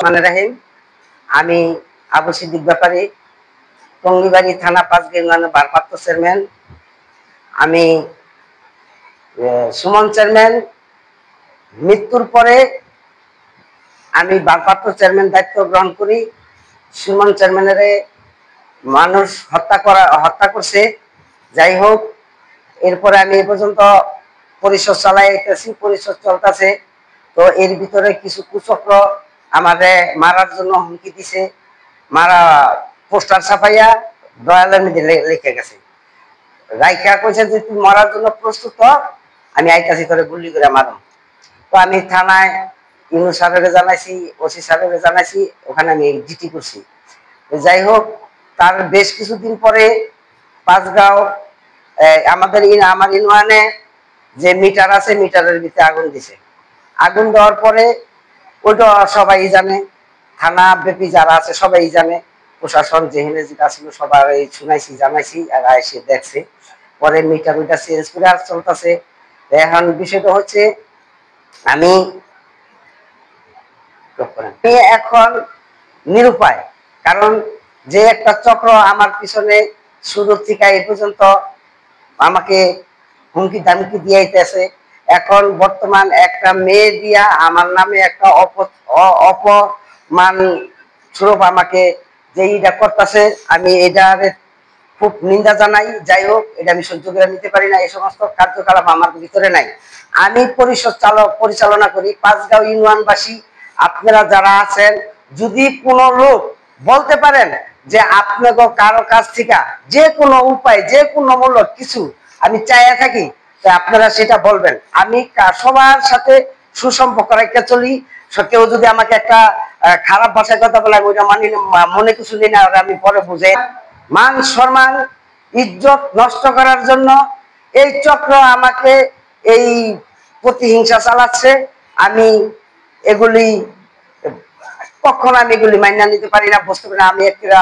রহমানির রহিম। আমি আবু সিদ্দিক ব্যাপারী, টঙ্গিবাড়ি থানা ৫ ইউনিয়নের ভারপ্রাপ্ত চেয়ারম্যান। আমি সুমন চেয়ারম্যান মৃত্যুর পরে আমি ভারপ্রাপ্ত চেয়ারম্যান দায়িত্ব গ্রহণ করি। সুমন চেয়ারম্যানের মানুষ হত্যা করছে। যাই হোক, এরপরে আমি এ পর্যন্ত পরিষদ চালাইতেছি, পরিষদ চলতেছে। তো এর ভিতরে কিছু কুচক্র আমাদের মারার জন্য হুমকি দিছে, মারা পোস্টার ছাপাইয়া দয়ালের মধ্যে লিখে গেছে, রাইখা কইছে যে তুই মরার জন্য প্রস্তুত হ, আমি আইতাছি করে গুলি করে মারুম। তো আমি থানায় ইউনূস সাহেবকে জানাইছি, ওসি সাহেবকে জানাইছি, ওখানে আমি জিটি করছি। যাই হোক, তার বেশ কিছুদিন পরে পাঁচগাঁও আমার ইউনিয়নে যে মিটার আছে, মিটারের ভিতরে আগুন দিছে। আগুন দেওয়ার পরে ওইটা সবাই জানে, থানা ব্যাপী যারা আছে সবাই জানে, প্রশাসন যেখানে যেটা ছিল সবাই শুনাইছি, জানাইছি, আর এসে দেখছে। পরে মিটার ওইটা চেঞ্জ করে আর চলতেছে। এখন বিষয়টা হচ্ছে আমি এখন নিরুপায়, কারণ যে একটা চক্র আমার পিছনে শুরু থেকে এই পর্যন্ত আমাকে হুমকি ধামকি দিয়েছে। এখন বর্তমান একটা মেয়ে দিয়া আমার নামে একটা অপমান স্বরূপ আমাকে যে এটা করতেছে, আমি এটার খুব নিন্দা জানাই। যাই হোক, এটা আমি সহ্য করে নিতে পারি না, এই সমস্ত কার্যকলাপ আমার ভিতরে নাই। আমি পরিচালনা করি পাঁচগাঁও ইউনিয়নবাসী। আপনারা যারা আছেন, যদি কোনো লোক বলতে পারেন যে আপনাকে কারো কাছ থেকে যে কোনো উপায়, যে কোনো মূল্য কিছু আমি চাইয়া থাকি, আপনারা সেটা বলবেন। আমি সবার সাথে সুসম্পর্ক রেখে চলি। কেউ যদি আমাকে একটা খারাপ ভাষায় কথা বলে, আমি ওইটা মানি না, মনে কিছু নিই না, আমি পরে বুঝে। মান সম্মান ইজ্জত নষ্ট করার জন্য এই চক্র আমাকে এই প্রতিহিংসা চালাচ্ছে। আমি এগুলি কখনো এগুলি মাইনা নিতে পারি না, বুঝতে পারি না। আমি একটা